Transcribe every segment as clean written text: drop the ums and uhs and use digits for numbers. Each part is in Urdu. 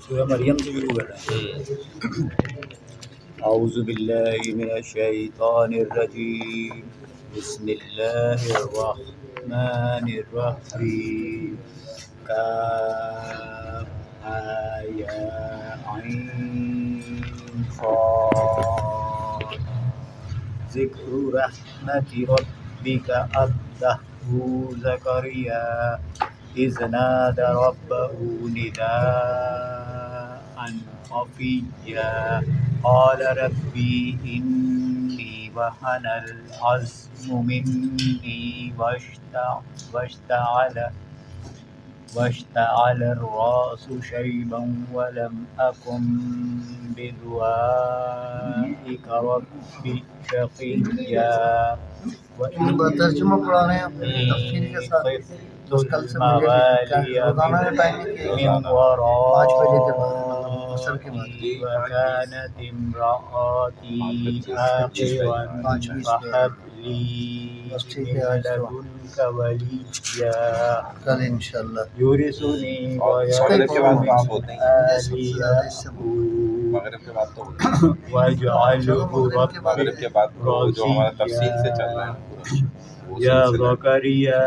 سورہ مریم سے شروع کر رہے ہیں۔ اعوذ باللہ من الشیطان الرجیم، بسم اللہ الرحمن الرحیم، کاف یا عین صاد، ذکر رحمت ربک عبدہ زکریا اذ نادى ربه نداء خفيا قال ربي إني وهن العظم مني واشتعل الرأس شيبا ولم أكن بدعائك رب شقيا ترجمہ پڑھا رہے ہیں اپنے تفسیر کے ساتھ، تو کل سے روزانہ کا ٹائم ہے کہ 5 بجے کے بعد عصر کے بعد وكانت امرأتي عاقرا فهب لي من لدنك وليا کل انشاءاللہ يرثني مغرب کے بعد آپ ہوتے ہیں، ويرثني مغرب کے بعد تو واجعله مغرب کے بعد جو ہمارا تفصیل سے چل رہا ہے يا زكريا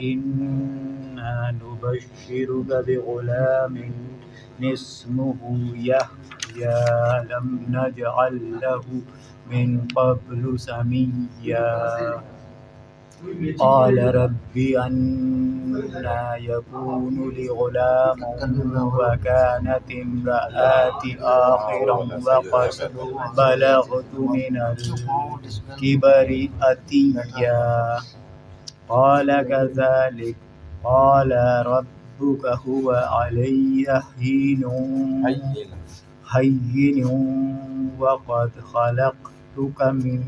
إنا نبشرك بغلام اسمه يحيى لم نجعل له من قبل سميا قال رب أنى يكون لي غلام وكانت امرأتي آخرا وقد بلغت من الكبر أتيا قال كذلك قال ربك هو علي هين وقد خلقتك من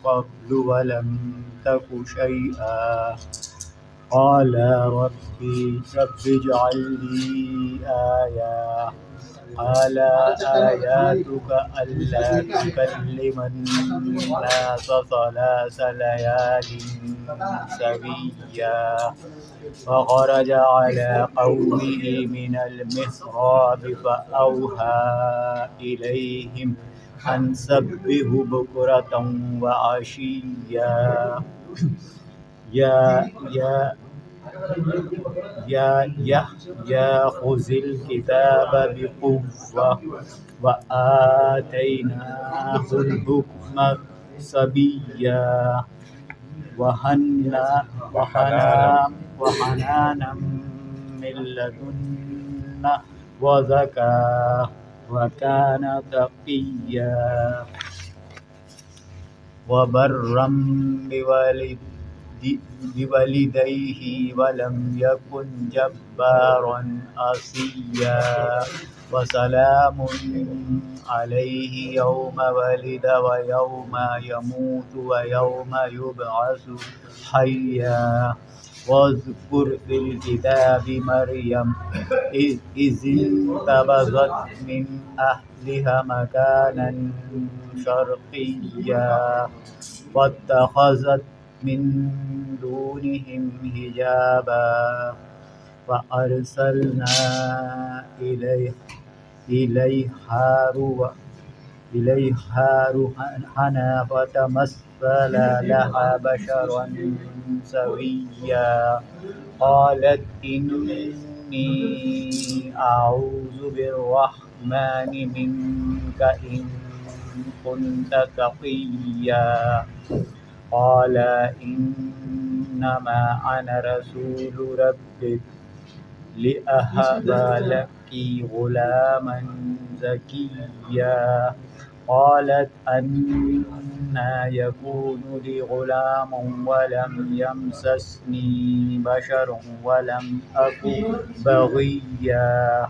قبل ولم تك شيئا قال رب اجعل لي آية قال آياتك ألا تكلم الناس 3 ليال سويا فخرج على قومه من المحراب فأوحى إليهم أن سبحوا بكرة وعشيا يا خذ الكتاب بقوة وآتيناه الحكم صبيا وحنانا من لدنا وزكاة وكان تقيا وبرا بوالديه ولم يكن جبارا عصيا وسلام عليه يوم ولد ويوم يموت ويوم يبعث حيا واذكر في الكتاب مريم إذ انتبذت من أهلها مكانا شرقيا واتخذت من دونهم حجابا فأرسلنا إليها روحنا فتمثل لها بشرا سويا قالت إني أعوذ بالرحمن منك إن كنت تقيا قال إنما أنا رسول ربك لأهب لك غلاما زكيا قالت أنى يكون لي غلام ولم يمسسني بشر ولم أك بغيا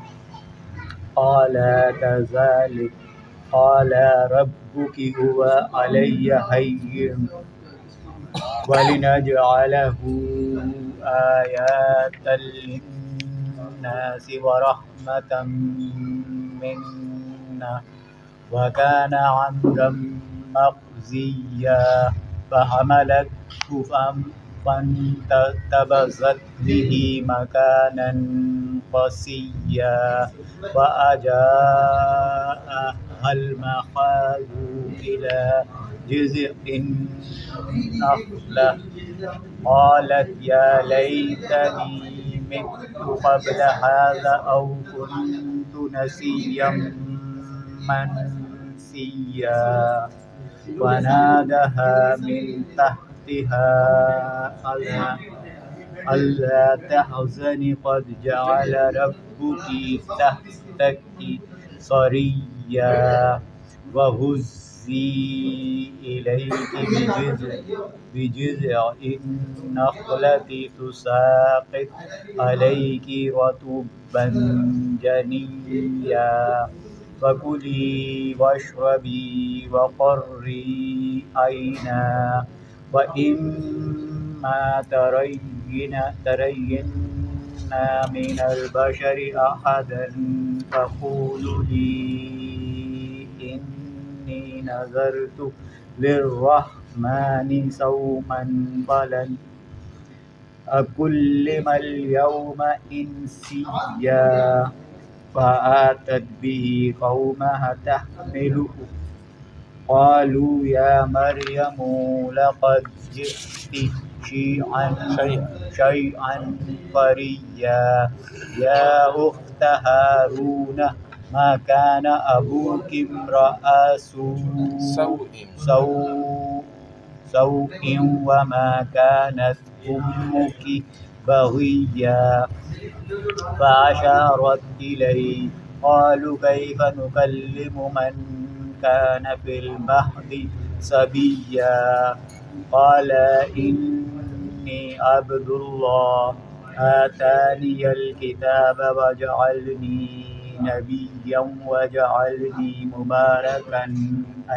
قال كذلك قال ربك هو علي هين ولنجعله آية للناس ورحمة منا وكان عمرا مقضيا فحملته فانتبذت به مكانا قسيا وأجاءها المخاض إلى جذع النخلة قالت يا ليتني مت قبل هذا أو كنت نسيا منسيا ونادها من تحتها ألا تحزني قد جعل ربك تحتك سريا وهزي إليك بجذع النخلة تساقط عليك رطبا جنيا فكلي واشربي وقري عينا وإما ترين من البشر أحدا فقولي إني نذرت للرحمن صوما فلن أكلم اليوم إنسيا فأتت به قومها تحمله قالوا يا مريم لقد جئت شيئا فريا يا أخت هارون ما كان أبوك امرأ سوء وما كانت أمك بغيا فأشارت إليه قالوا كيف نكلم من كان في المهد صبيا قال إني عبد الله آتاني الكتاب وجعلني نبيا وجعلني مباركا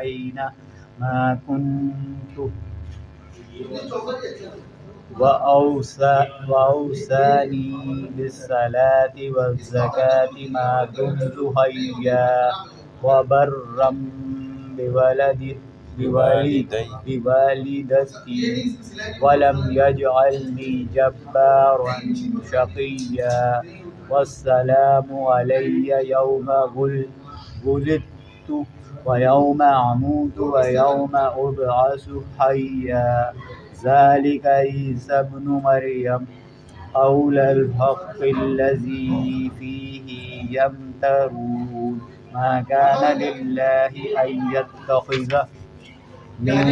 أينما كنت وأوصاني بالصلاة والزكاة ما دمت حيا وبرا بوالدتي ولم يجعلني جبارا شقيا والسلام علي يوم ولدت ويوم أموت ويوم أبعث حيا ذلك عيسى ابن مريم قول الحق الذي فيه يمترون ما كان لله أن يتخذ من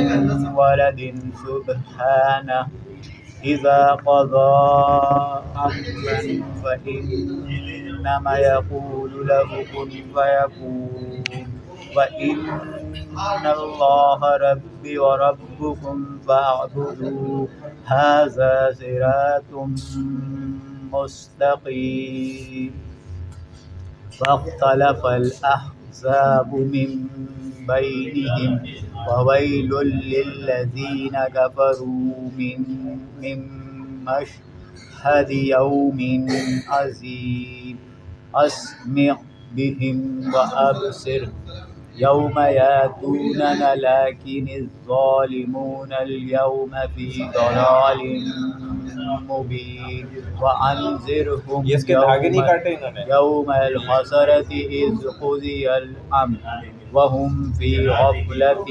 ولد سبحانه إذا قضى أمرا فإنما يقول له كن فيكون وإن الله ربي وربكم فاعبدوه هذا صراط مستقيم فاختلف الأحزاب من بينهم وويل للذين كفروا من مشهد يوم عظيم أسمع بهم وأبصر يوم يأتوننا لكن الظالمون اليوم في ضلال مبين وأنذرهم يوم الحسرة إذ قضي الأمر وهم في غفلة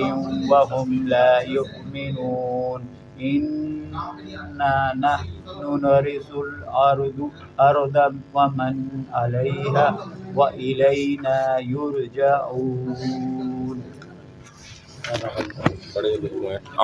وهم لا يؤمنون إنا نحن نرث الأرض ومن عليها وإلينا يرجعون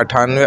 98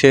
6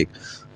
1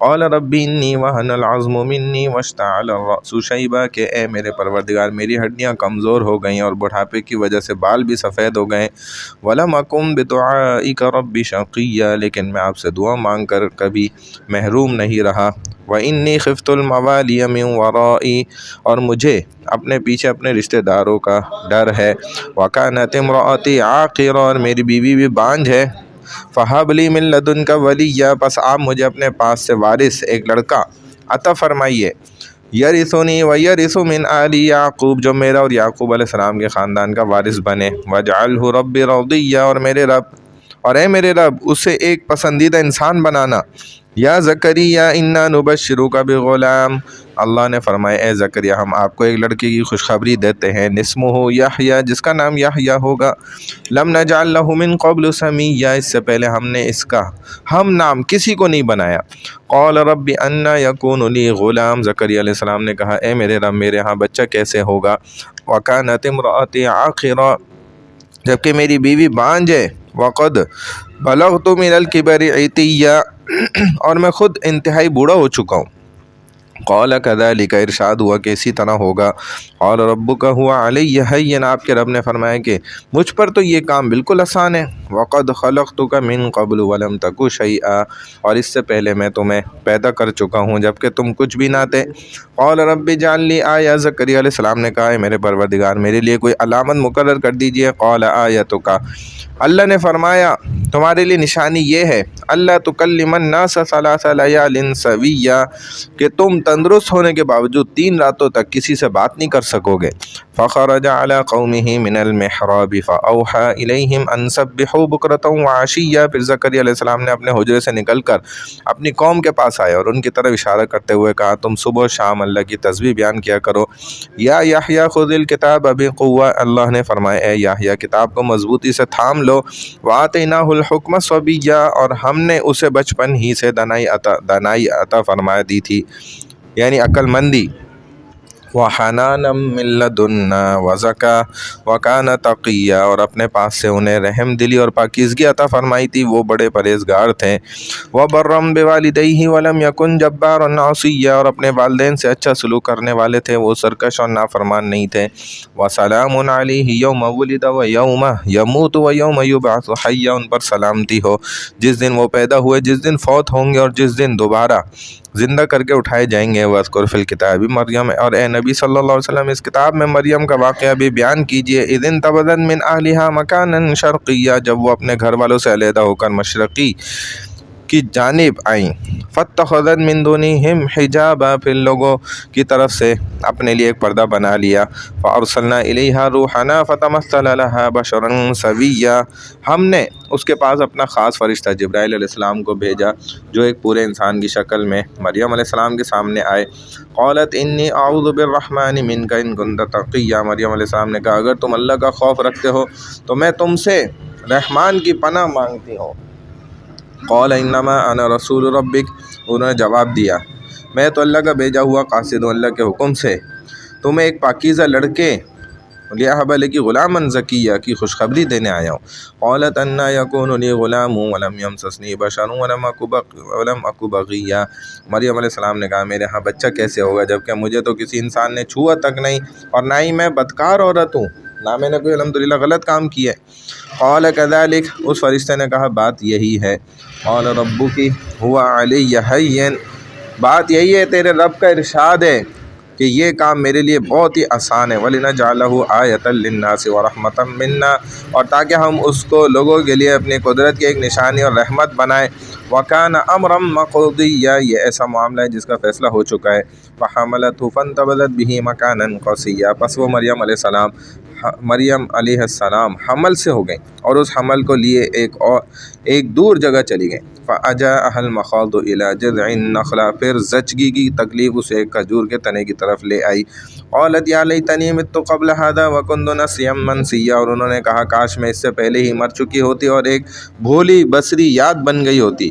قال ربی انی وہن العظم منی واشتعل الرأس شیبا، کہ اے میرے پروردگار میری ہڈیاں کمزور ہو گئیں اور بڑھاپے کی وجہ سے بال بھی سفید ہو گئے. ولم اکن بدعائک رب شقیا، لیکن میں آپ سے دعا مانگ کر کبھی محروم نہیں رہا. وانی خفت الموالی من ورائی، اور مجھے اپنے پیچھے اپنے رشتہ داروں کا ڈر ہے. وکانت امرأتی عاقرا، اور میری بیوی بھی بانجھ ہے. فہب لی من لدنک ولیہ، پس آپ مجھے اپنے پاس سے وارث ایک لڑکا عطا فرمائیے. یرثنی ویرث من آل یعقوب، جو میرا اور یعقوب علیہ السلام کے خاندان کا وارث بنے. واجعلہ رب رضیہ، اور اے میرے رب اسے ایک پسندیدہ انسان بنانا. یا زکریا انا نبشرک بغلام، اللہ نے فرمایا اے زکریا ہم آپ کو ایک لڑکے کی خوشخبری دیتے ہیں. اسمہ یحییٰ، جس کا نام یحییٰ ہوگا. لم نجعل لہ من قبل سمیہ، اس سے پہلے ہم نے اس کا ہم نام کسی کو نہیں بنایا. قال رب انا یکون لی غلام، زکریا علیہ السلام نے کہا اے میرے رب میرے ہاں بچہ کیسے ہوگا. وکانت امرأتی عاقرا، جبکہ میری بیوی بانجھ ہے. وقد بلغت من الکبر عتیہ، اور میں خود انتہائی بوڑھا ہو چکا ہوں. قال کذلک، ارشاد ہوا کہ اسی طرح ہوگا. قال ربک هو علی ہین، آپ کے رب نے فرمایا کہ مجھ پر تو یہ کام بالکل آسان ہے. وقد خلقتک من قبل ولم تک شیئا، اور اس سے پہلے میں تمہیں پیدا کر چکا ہوں جبکہ تم کچھ بھی نہ تھے. قال رب اجعل لی آیہ، زکریا علیہ السلام نے کہا میرے پروردگار میرے لیے کوئی علامت مقرر کر دیجئے. قال آیتک، اللہ نے فرمایا تمہارے لیے نشانی یہ ہے اللہ تکلم الناس ثلاث لیال سویہ، کہ تم تندرست ہونے کے باوجود 3 راتوں تک کسی سے بات نہیں کر سکو گے. فخرج علی قومہ من المحراب فاوحی الیہم ان سبحوا بکرۃ وعشیہ، پھر زکریا علیہ السلام نے اپنے حجرے سے نکل کر اپنی قوم کے پاس آئے اور ان کی طرف اشارہ کرتے ہوئے کہا تم صبح و شام اللہ کی تسبیح بیان کیا کرو. یا یحییٰ خذ الکتاب بقوہ، اللہ نے فرمایا اے یحییٰ کتاب کو مضبوطی سے تھام لو. وآتیناہ الحکم صبیہ، اور ہم نے اسے بچپن ہی سے دانائی عطا فرما دی تھی، یعنی عقل مندی. وحنانا من لدنا وزکا وکان تقیا، اور اپنے پاس سے انہیں رحم دلی اور پاکیزگی عطا فرمائی تھی، وہ بڑے پرہیزگار تھے. وبرم بوالدیہ ولم یکن جبارا عصیا، اور اپنے والدین سے اچھا سلوک کرنے والے تھے، وہ سرکش اور نافرمان نہیں تھے. وسلام علیہ یوم ولد ویوم یموت ویوم یبعث حیا، ان پر سلامتی ہو جس دن وہ پیدا ہوئے، جس دن فوت ہوں گے اور جس دن دوبارہ زندہ کر کے اٹھائے جائیں گے. وَاذْكُرْ فِي الْكِتَابِ مریم، اور اے نبی صلی اللہ علیہ وسلم اس کتاب میں مریم کا واقعہ بھی بیان کیجئے. اِذِ انتبذت مِنْ أَهْلِهَا مَكَانًا شَرْقِيًّا، جب وہ اپنے گھر والوں سے علیحدہ ہو کر مشرقی کی جانب آئیں. فَاتَّخَذَتْ مِن دُونِهِمْ حِجَابًا، پھر لوگوں کی طرف سے اپنے لیے ایک پردہ بنا لیا. فَأَرْسَلْنَا إِلَيْهَا رُوحَنَا فَتَمَثَّلَ لَهَا بَشَرًا سَوِيًّا، ہم نے اس کے پاس اپنا خاص فرشتہ جبرائیل علیہ السلام کو بھیجا جو ایک پورے انسان کی شکل میں مریم علیہ السلام کے سامنے آئے. قالت انی اعوذ بالرحمن منک ان کنت تقیا، مریم علیہ السلام نے کہا اگر تم اللہ کا خوف رکھتے ہو تو میں تم سے رحمان کی پناہ مانگتی ہوں. قال انما انا رسول ربک، انہوں نے جواب دیا میں تو اللہ کا بھیجا ہوا قاصد ہوں، اللہ کے حکم سے تمہیں ایک پاکیزہ لڑکے لِأَهَبَ لَكِ غُلَامًا زَكِيًّا کی خوشخبری دینے آیا ہوں. قالت انا یکون لی غلام ولم یمسسنی بشر ولم اک بغیا، مریم علیہ السلام نے کہا میرے ہاں بچہ کیسے ہوگا جبکہ مجھے تو کسی انسان نے چھوا تک نہیں اور نہ ہی میں بدکار عورت ہوں، نہ میں نے کوئی الحمدللہ غلط کام کیا ہے. قال کذالک، اس فرشتے نے کہا بات یہی ہے. قال ربک هو علی ہین، بات یہی ہے تیرے رب کا ارشاد ہے کہ یہ کام میرے لیے بہت ہی آسان ہے. وَلِنَجْعَلَهُ آیَةً لِلنَّاسِ وَرَحْمَةً مِنَّا، اور تاکہ ہم اس کو لوگوں کے لیے اپنی قدرت کی ایک نشانی اور رحمت بنائیں. وَكَانَ أَمْرًا مَقْضِيًّا، یہ ایسا معاملہ ہے جس کا فیصلہ ہو چکا ہے. فَحَمَلَتْهُ فَانْتَبَذَتْ بِهِ مَكَانًا قَصِيًّا، پس وہ مریم علیہ السلام حمل سے ہو گئیں اور اس حمل کو لیے ایک دور جگہ چلی گئیں. فَأَجَاءَهَا الْمَخَاضُ إِلَى جِذْعِ النَّخْلَةِ، پھر زچگی کی تکلیف اسے ایک کھجور کے تنے کی طرف لے آئی. قالت یا لیتنی مت قبل هذا وكنت نسيا منسيا، اور انہوں نے کہا کاش میں اس سے پہلے ہی مر چکی ہوتی اور ایک بھولی بصری یاد بن گئی ہوتی.